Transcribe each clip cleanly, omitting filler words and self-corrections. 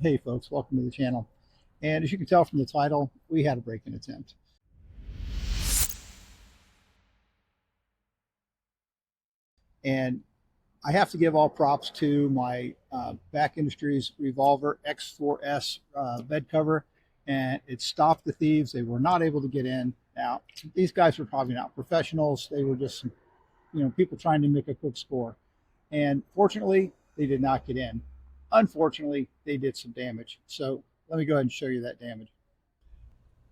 Hey folks, welcome to the channel. And as you can tell from the title, we had a break-in attempt. And I have to give all props to my BAK Industries Revolver X4S bed cover, and it stopped the thieves. They were not able to get in. Now, these guys were probably not professionals. They were just, people trying to make a quick score. And fortunately, they did not get in. Unfortunately, they did some damage. So let me go ahead and show you that damage.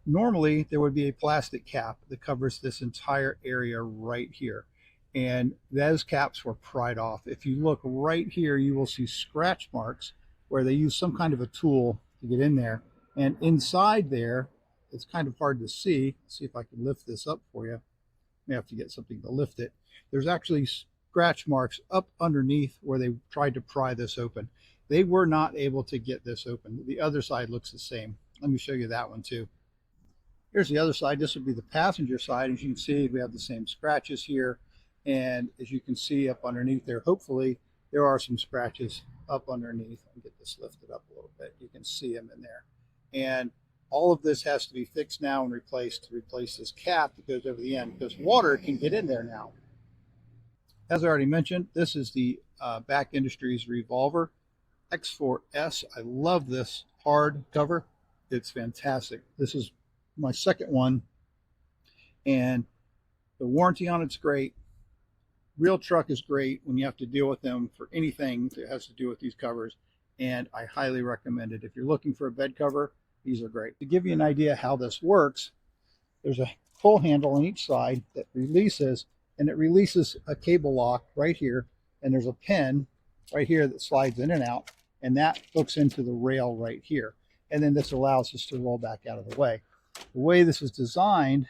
Normally, there would be a plastic cap that covers this entire area right here. And those caps were pried off. If you look right here, you will see scratch marks where they use some kind of a tool to get in there. And inside there, it's kind of hard to see. Let's see if I can lift this up for you. May have to get something to lift it. There's actually scratch marks up underneath where they tried to pry this open. They were not able to get this open. The other side looks the same. Let me show you that one too. Here's the other side. This would be the passenger side. As you can see, we have the same scratches here. And as you can see up underneath there, hopefully there are some scratches up underneath. I'll get this lifted up a little bit. You can see them in there. And all of this has to be fixed now and replaced to replace this cap that goes over the end, because water can get in there now. As I already mentioned, this is the BAK Industries Revolver X4S. I love this hard cover. It's fantastic. This is my second one, and the warranty on it's great. Real Truck is great when you have to deal with them for anything that has to do with these covers, and I highly recommend it. If you're looking for a bed cover, these are great. To give you an idea how this works, there's a pull handle on each side that releases, and it releases a cable lock right here, and there's a pin right here that slides in and out, and that hooks into the rail right here, and then this allows us to roll back out of the way. The way this is designed,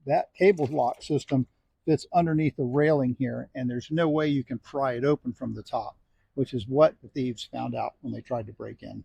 that cable lock system fits underneath the railing here, and there's no way you can pry it open from the top, which is what the thieves found out when they tried to break in.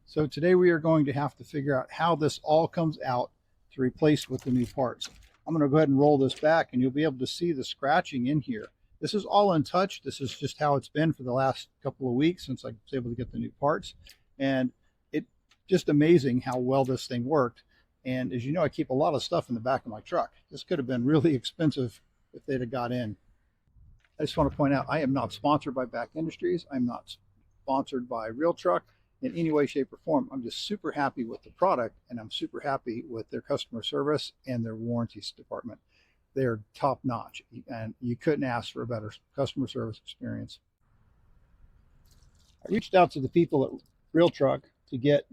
So today we are going to have to figure out how this all comes out to replace with the new parts. I'm going to go ahead and roll this back, and you'll be able to see the scratching in here. This is all untouched. This is just how it's been for the last couple of weeks since I was able to get the new parts, and it's just amazing how well this thing worked. And as you know, I keep a lot of stuff in the back of my truck. This could have been really expensive if they'd have got in. I just want to point out, I am not sponsored by BAK Industries. I'm not sponsored by Real Truck in any way, shape, or form. I'm just super happy with the product, and I'm super happy with their customer service and their warranties department. They're top notch, and you couldn't ask for a better customer service experience. I reached out to the people at Real Truck to get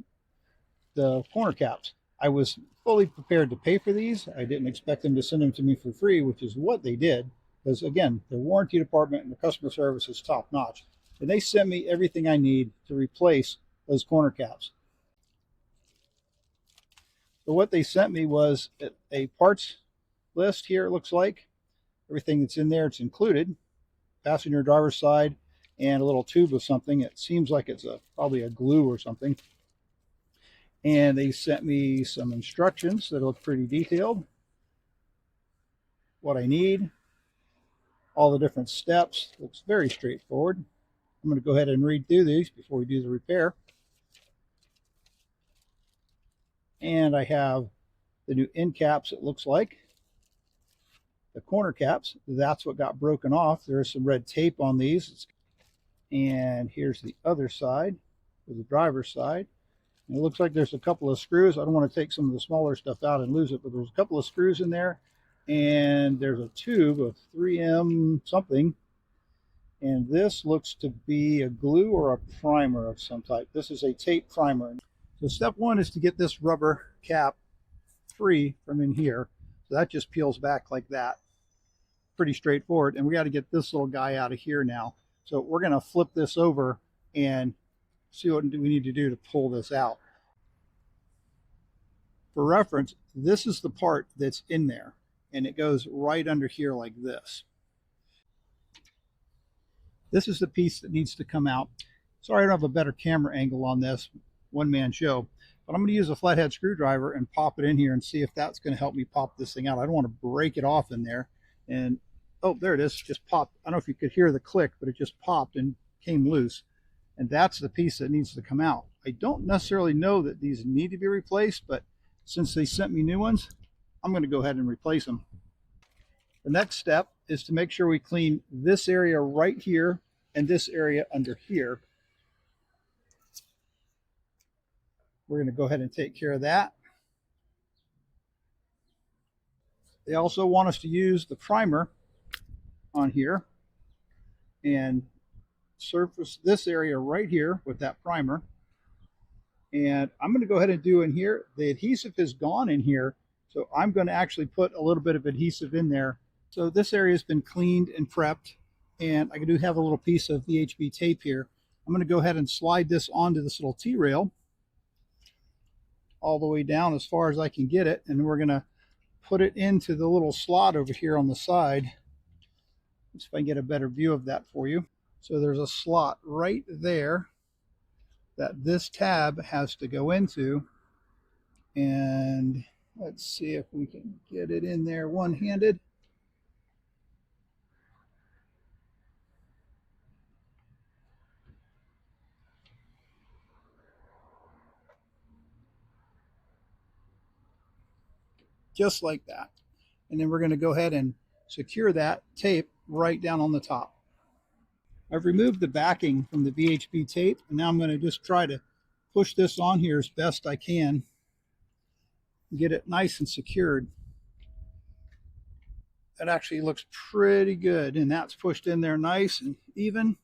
the corner caps. I was fully prepared to pay for these. I didn't expect them to send them to me for free, which is what they did, because again, the warranty department and the customer service is top notch. And they sent me everything I need to replace those corner caps. So what they sent me was a parts list here, it looks like. Everything that's in there, it's included. Passenger driver's side, and a little tube of something. It seems like it's probably a glue or something. And they sent me some instructions that look pretty detailed. What I need, all the different steps. Looks very straightforward. I'm going to go ahead and read through these before we do the repair. And I have the new end caps, it looks like. The corner caps, that's what got broken off. There's some red tape on these. And here's the other side, for the driver's side. And it looks like there's a couple of screws. I don't want to take some of the smaller stuff out and lose it, but there's a couple of screws in there. And there's a tube of 3M something. And this looks to be a glue or a primer of some type. This is a tape primer. So step one is to get this rubber cap free from in here. So that just peels back like that. Pretty straightforward. And we got to get this little guy out of here now. So we're going to flip this over and see what we need to do to pull this out. For reference, this is the part that's in there, and it goes right under here like this. This is the piece that needs to come out. Sorry I don't have a better camera angle on this one-man show, but I'm going to use a flathead screwdriver and pop it in here and see if that's going to help me pop this thing out. I don't want to break it off in there. And oh, there it is, just popped. I don't know if you could hear the click, but it just popped and came loose. And that's the piece that needs to come out. I don't necessarily know that these need to be replaced, but since they sent me new ones, I'm going to go ahead and replace them. The next step is to make sure we clean this area right here and this area under here. We're going to go ahead and take care of that. They also want us to use the primer on here and surface this area right here with that primer. And I'm going to go ahead and do in here, the adhesive is gone in here, so I'm going to actually put a little bit of adhesive in there. So this area has been cleaned and prepped, and I do have a little piece of VHB tape here. I'm going to go ahead and slide this onto this little T-rail all the way down as far as I can get it, and then we're going to put it into the little slot over here on the side. Let's see if I can get a better view of that for you. So there's a slot right there that this tab has to go into, and let's see if we can get it in there one-handed. Just like that. And then we're going to go ahead and secure that tape right down on the top. I've removed the backing from the VHB tape, and now I'm going to just try to push this on here as best I can and get it nice and secured. That actually looks pretty good, and that's pushed in there nice and even.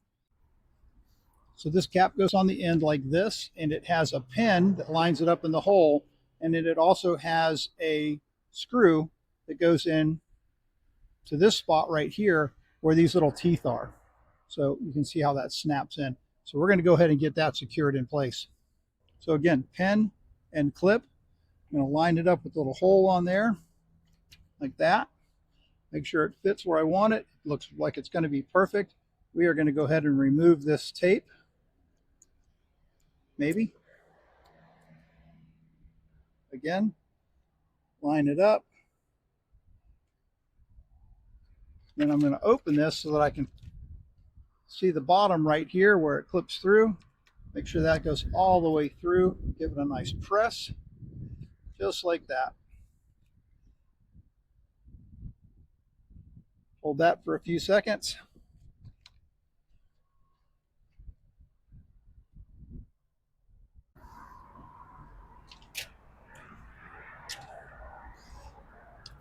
So this cap goes on the end like this, and it has a pin that lines it up in the hole, and then it also has a screw that goes in to this spot right here where these little teeth are. So you can see how that snaps in. So we're going to go ahead and get that secured in place. So again, pin and clip. I'm going to line it up with a little hole on there like that. Make sure it fits where I want it. It looks like it's going to be perfect. We are going to go ahead and remove this tape. Maybe. Again, line it up. Then I'm going to open this so that I can see the bottom right here where it clips through. Make sure that goes all the way through. Give it a nice press, just like that. Hold that for a few seconds.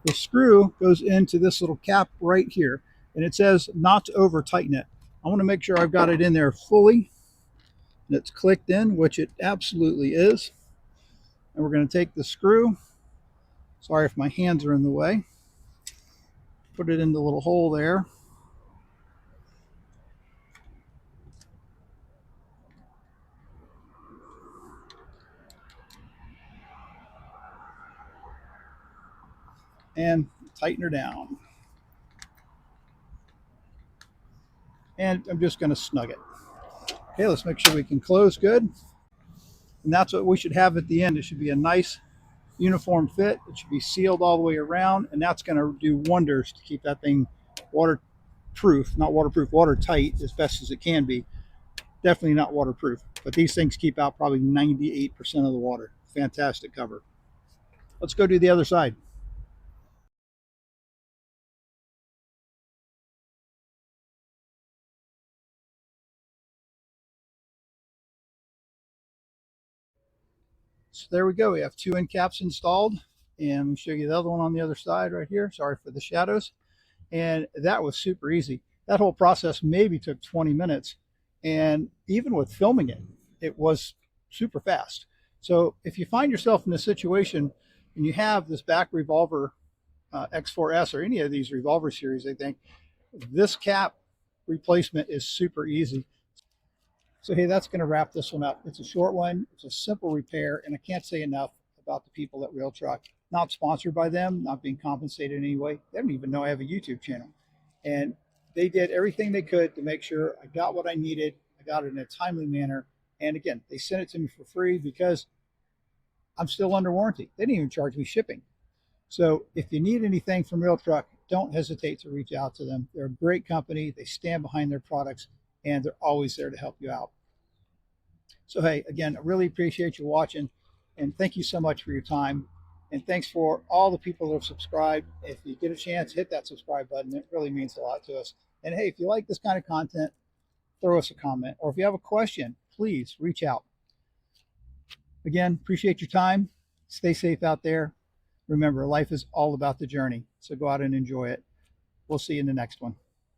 The screw goes into this little cap right here, and it says not to over tighten it. I want to make sure I've got it in there fully and it's clicked in, which it absolutely is. And we're going to take the screw, sorry if my hands are in the way, put it in the little hole there. And tighten her down. And I'm just going to snug it. Okay, let's make sure we can close good. And that's what we should have at the end. It should be a nice uniform fit. It should be sealed all the way around, and that's going to do wonders to keep that thing waterproof, not waterproof, watertight as best as it can be. Definitely not waterproof, but these things keep out probably 98% of the water. Fantastic cover. Let's go do the other side. So there we go. We have two end caps installed, and let me show you the other one on the other side right here. Sorry for the shadows. And that was super easy. That whole process maybe took 20 minutes. And even with filming it, it was super fast. So if you find yourself in a situation and you have this BAK Revolver X4S or any of these Revolver series, I think this cap replacement is super easy. So hey, that's going to wrap this one up. It's a short one. It's a simple repair, and I can't say enough about the people at Real Truck. Not sponsored by them, not being compensated in any way. They don't even know I have a YouTube channel. And they did everything they could to make sure I got what I needed. I got it in a timely manner. And again, they sent it to me for free because I'm still under warranty. They didn't even charge me shipping. So if you need anything from Real Truck, don't hesitate to reach out to them. They're a great company. They stand behind their products, and they're always there to help you out. So, hey, again, I really appreciate you watching, and thank you so much for your time. And thanks for all the people that have subscribed. If you get a chance, hit that subscribe button. It really means a lot to us. And hey, if you like this kind of content, throw us a comment. Or if you have a question, please reach out. Again, appreciate your time. Stay safe out there. Remember, life is all about the journey. So go out and enjoy it. We'll see you in the next one.